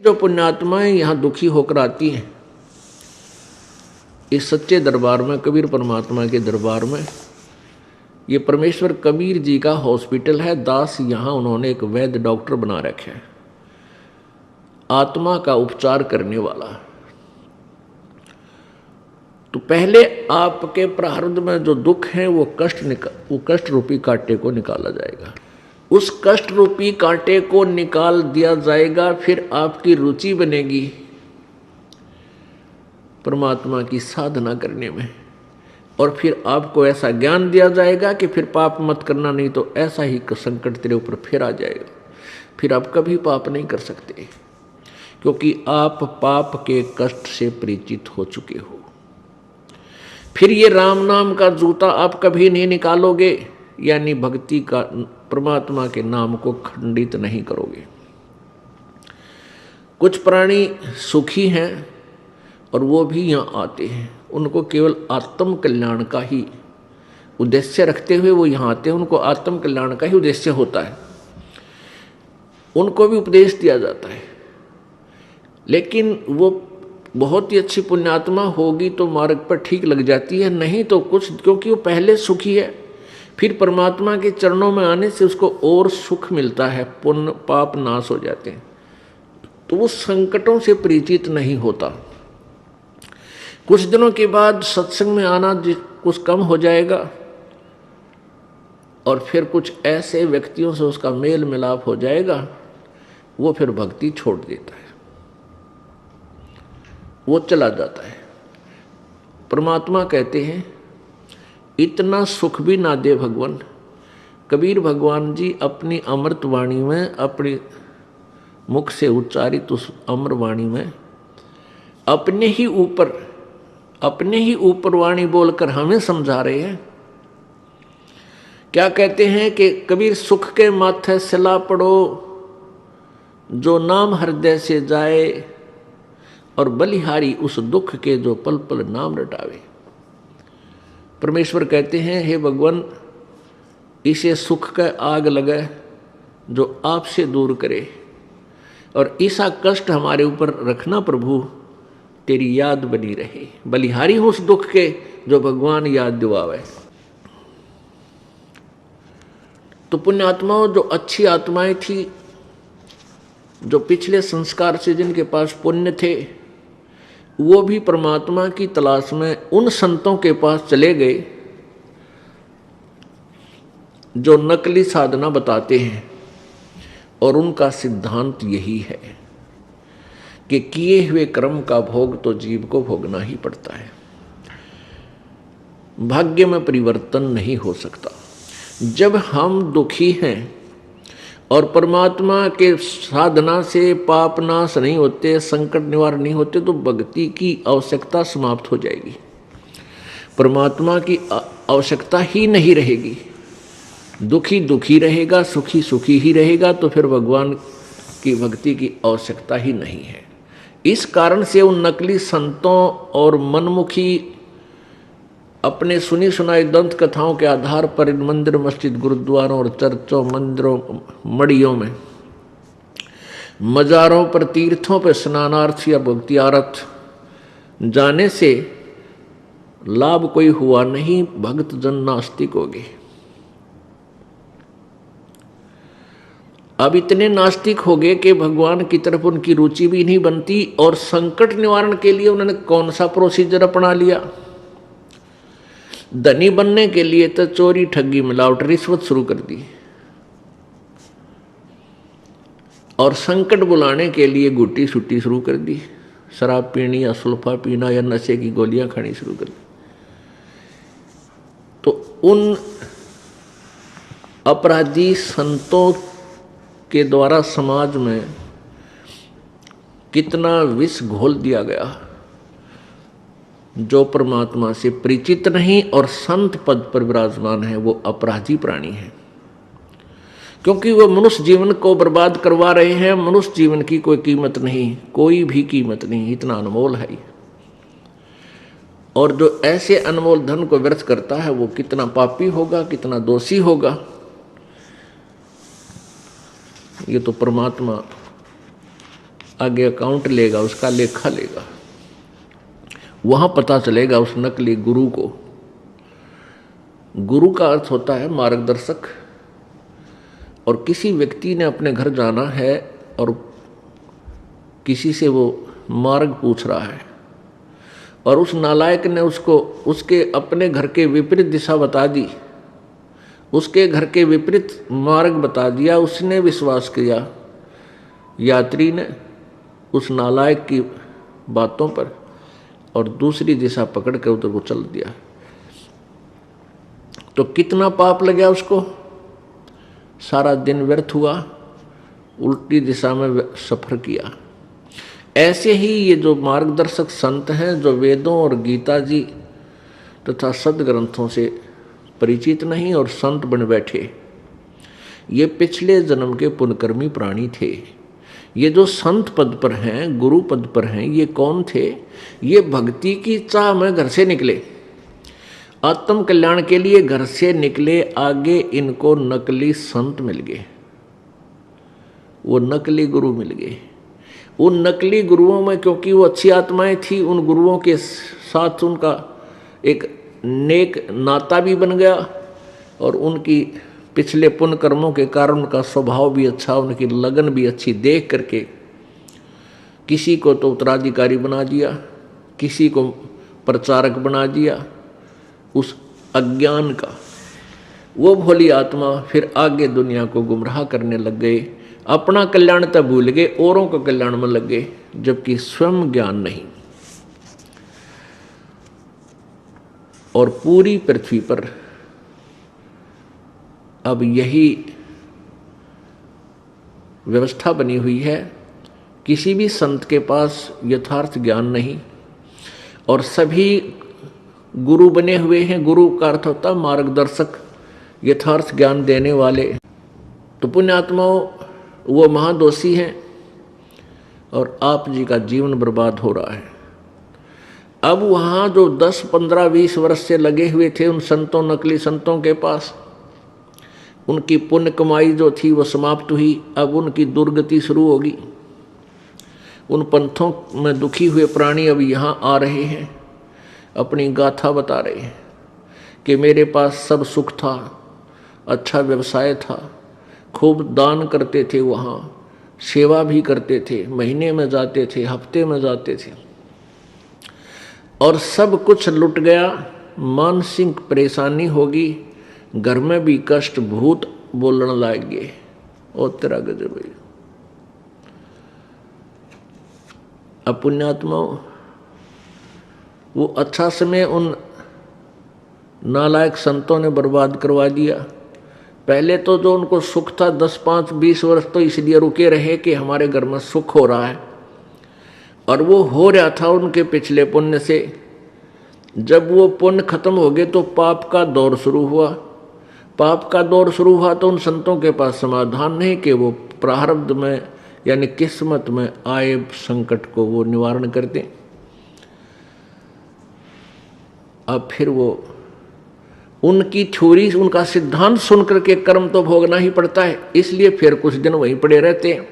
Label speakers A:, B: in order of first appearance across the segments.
A: जो पुण्यात्माएं यहाँ दुखी होकर आती हैं इस सच्चे दरबार में, कबीर परमात्मा के दरबार में, ये परमेश्वर कबीर जी का हॉस्पिटल है। दास यहाँ उन्होंने एक वैद्य डॉक्टर बना रखे हैं, आत्मा का उपचार करने वाला। तो पहले आपके प्रारब्ध में जो दुख है वो कष्ट रूपी कांटे को निकाला जाएगा। उस कष्ट रूपी कांटे को निकाल दिया जाएगा, फिर आपकी रुचि बनेगी परमात्मा की साधना करने में, और फिर आपको ऐसा ज्ञान दिया जाएगा कि फिर पाप मत करना, नहीं तो ऐसा ही संकट तेरे ऊपर फिर आ जाएगा। फिर आप कभी पाप नहीं कर सकते, क्योंकि आप पाप के कष्ट से परिचित हो चुके हो। फिर ये राम नाम का जूता आप कभी नहीं निकालोगे, यानी भक्ति का, परमात्मा के नाम को खंडित नहीं करोगे। कुछ प्राणी सुखी हैं और वो भी यहाँ आते हैं, उनको केवल आत्म कल्याण का ही उद्देश्य रखते हुए वो यहाँ आते हैं, उनको आत्म कल्याण का ही उद्देश्य होता है, उनको भी उपदेश दिया जाता है। लेकिन वो बहुत ही अच्छी पुण्यात्मा होगी तो मार्ग पर ठीक लग जाती है, नहीं तो कुछ, क्योंकि वो पहले सुखी है, फिर परमात्मा के चरणों में आने से उसको और सुख मिलता है, पुण्य पाप नाश हो जाते हैं, तो वो संकटों से परिचित नहीं होता। कुछ दिनों के बाद सत्संग में आना कुछ कम हो जाएगा, और फिर कुछ ऐसे व्यक्तियों से उसका मेल मिलाप हो जाएगा, वो फिर भक्ति छोड़ देता है, वो चला जाता है। परमात्मा कहते हैं इतना सुख भी ना दे भगवान। कबीर भगवान जी अपनी अमृत वाणी में, अपने मुख से उच्चारित उस अमर वाणी में अपने ही ऊपर वाणी बोलकर हमें समझा रहे हैं। क्या कहते हैं कि कबीर सुख के माथे सिला पड़ो, जो नाम हृदय से जाए, और बलिहारी उस दुख के जो पल पल नाम रटावे। परमेश्वर कहते हैं हे भगवान, इसे सुख का आग लगे जो आपसे दूर करे, और ऐसा कष्ट हमारे ऊपर रखना प्रभु, तेरी याद बनी रहे। बलिहारी हो उस दुख के जो भगवान याद दिवावे। तो पुण्य आत्माओं, जो अच्छी आत्माएं थी, जो पिछले संस्कार से जिनके पास पुण्य थे, वो भी परमात्मा की तलाश में उन संतों के पास चले गए जो नकली साधना बताते हैं, और उनका सिद्धांत यही है कि किए हुए कर्म का भोग तो जीव को भोगना ही पड़ता है, भाग्य में परिवर्तन नहीं हो सकता। जब हम दुखी हैं और परमात्मा के साधना से पाप नाश नहीं होते, संकट निवारण नहीं होते, तो भक्ति की आवश्यकता समाप्त हो जाएगी, परमात्मा की आवश्यकता ही नहीं रहेगी। दुखी दुखी रहेगा, सुखी सुखी ही रहेगा, तो फिर भगवान की भक्ति की आवश्यकता ही नहीं है। इस कारण से उन नकली संतों और मनमुखी अपने सुनी सुनाई दंत कथाओं के आधार पर इन मंदिर मस्जिद गुरुद्वारों और चर्चों मंदिरों मड़ियों में, मज़ारों पर, तीर्थों पर स्नानार्थ या भक्तियार्थ जाने से लाभ कोई हुआ नहीं, भक्त जन नास्तिक हो गए। अब इतने नास्तिक हो गए कि भगवान की तरफ उनकी रुचि भी नहीं बनती, और संकट निवारण के लिए उन्होंने कौन सा प्रोसीजर अपना लिया। धनी बनने के लिए तो चोरी ठगी मिलावट रिश्वत शुरू कर दी, और संकट बुलाने के लिए गुट्टी सुट्टी शुरू कर दी, शराब पीनी या सुल्फा पीना या नशे की गोलियां खानी शुरू कर दी। तो उन अपराधी संतों के द्वारा समाज में कितना विष घोल दिया गया, जो परमात्मा से परिचित नहीं और संत पद पर विराजमान है, वो अपराधी प्राणी है, क्योंकि वो मनुष्य जीवन को बर्बाद करवा रहे हैं। मनुष्य जीवन की कोई कीमत नहीं, कोई भी कीमत नहीं, इतना अनमोल है। और जो ऐसे अनमोल धन को व्यर्थ करता है, वो कितना पापी होगा, कितना दोषी होगा। ये तो परमात्मा आगे अकाउंट लेगा, उसका लेखा लेगा। वहां पता चलेगा उस नकली गुरु को। गुरु का अर्थ होता है मार्गदर्शक। और किसी व्यक्ति ने अपने घर जाना है और किसी से वो मार्ग पूछ रहा है और उस नालायक ने उसको उसके अपने घर के विपरीत दिशा बता दी, उसके घर के विपरीत मार्ग बता दिया। उसने विश्वास किया यात्री ने उस नालायक की बातों पर और दूसरी दिशा पकड़ कर उधर को चल दिया, तो कितना पाप लगा उसको। सारा दिन व्यर्थ हुआ, उल्टी दिशा में सफर किया। ऐसे ही ये जो मार्गदर्शक संत हैं, जो वेदों और गीता जी तथा सदग्रंथों से परिचित नहीं और संत बन बैठे, ये पिछले जन्म के पुण्यकर्मी प्राणी थे। ये जो संत पद पर हैं, गुरु पद पर हैं, ये कौन थे? ये भक्ति की चाह में घर से निकले, आत्म कल्याण के लिए घर से निकले। आगे इनको नकली संत मिल गए, वो नकली गुरु मिल गए। उन नकली गुरुओं में क्योंकि वो अच्छी आत्माएं थी, उन गुरुओं के साथ उनका एक नेक नाता भी बन गया और उनकी पिछले पुण्य कर्मों के कारण उनका स्वभाव भी अच्छा, उनकी लगन भी अच्छी देख करके किसी को तो उत्तराधिकारी बना दिया, किसी को प्रचारक बना दिया उस अज्ञान का। वो भोली आत्मा फिर आगे दुनिया को गुमराह करने लग गए, अपना कल्याण तब भूल गए, औरों का कल्याण में लग गए, जबकि स्वयं ज्ञान नहीं। और पूरी पृथ्वी पर अब यही व्यवस्था बनी हुई है, किसी भी संत के पास यथार्थ ज्ञान नहीं और सभी गुरु बने हुए हैं। गुरु का अर्थ होता है मार्गदर्शक, यथार्थ ज्ञान देने वाले। तो पुण्यात्माओं, वो महादोषी हैं और आप जी का जीवन बर्बाद हो रहा है। अब वहाँ जो 10, 15, 20 वर्ष से लगे हुए थे उन संतों, नकली संतों के पास, उनकी पुण्य कमाई जो थी वो समाप्त हुई। अब उनकी दुर्गति शुरू होगी। उन पंथों में दुखी हुए प्राणी अब यहाँ आ रहे हैं, अपनी गाथा बता रहे हैं कि मेरे पास सब सुख था, अच्छा व्यवसाय था, खूब दान करते थे, वहाँ सेवा भी करते थे, महीने में जाते थे, हफ्ते में जाते थे, और सब कुछ लुट गया। मानसिक परेशानी होगी, घर में भी कष्ट, भूत बोलने लग गए। और तेरा गजब है। अब पुण्यात्माओं, वो अच्छा समय उन नालायक संतों ने बर्बाद करवा दिया। पहले तो जो उनको सुख था 10, 5, 20 वर्ष तो इसलिए रुके रहे कि हमारे घर में सुख हो रहा है, और वो हो रहा था उनके पिछले पुण्य से। जब वो पुण्य खत्म हो गए तो पाप का दौर शुरू हुआ। पाप का दौर शुरू हुआ तो उन संतों के पास समाधान नहीं कि वो प्रारब्ध में यानी किस्मत में आए संकट को वो निवारण कर दें। अब फिर वो उनकी थ्योरी, उनका सिद्धांत सुन करके कर्म तो भोगना ही पड़ता है, इसलिए फिर कुछ दिन वहीं पड़े रहते हैं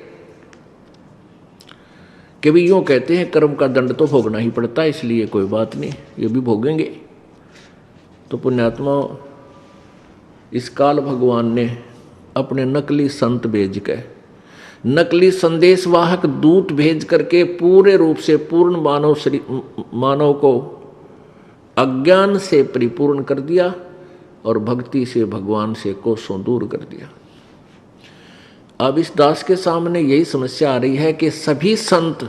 A: कि भी यूँ कहते हैं कर्म का दंड तो भोगना ही पड़ता है, इसलिए कोई बात नहीं, ये भी भोगेंगे। तो पुण्यात्मा, इस काल भगवान ने अपने नकली संत भेज के, नकली संदेशवाहक दूत भेज करके पूरे रूप से पूर्ण मानव को अज्ञान से परिपूर्ण कर दिया और भक्ति से भगवान से कोसों दूर कर दिया। अब इस दास के सामने यही समस्या आ रही है कि सभी संत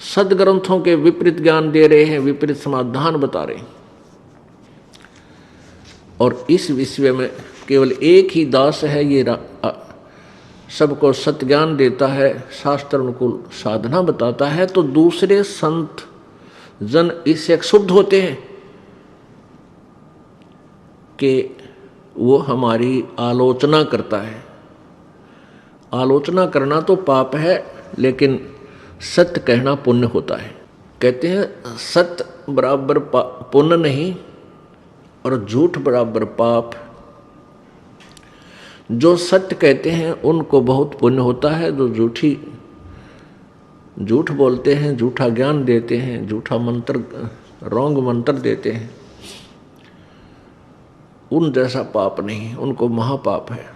A: सदग्रंथों के विपरीत ज्ञान दे रहे हैं, विपरीत समाधान बता रहे हैं, और इस विषय में केवल एक ही दास है, ये सबको सत्य ज्ञान देता है, शास्त्र अनुकूल साधना बताता है। तो दूसरे संत जन इससे क्षुब्ध होते हैं कि वो हमारी आलोचना करता है। आलोचना करना तो पाप है, लेकिन सत्य कहना पुण्य होता है। कहते हैं सत्य बराबर पुण्य नहीं और झूठ बराबर पाप। जो सत्य कहते हैं उनको बहुत पुण्य होता है, जो झूठी झूठ बोलते हैं, झूठा ज्ञान देते हैं, झूठा मंत्र, रॉन्ग मंत्र देते हैं, उन जैसा पाप नहीं, उनको महापाप है।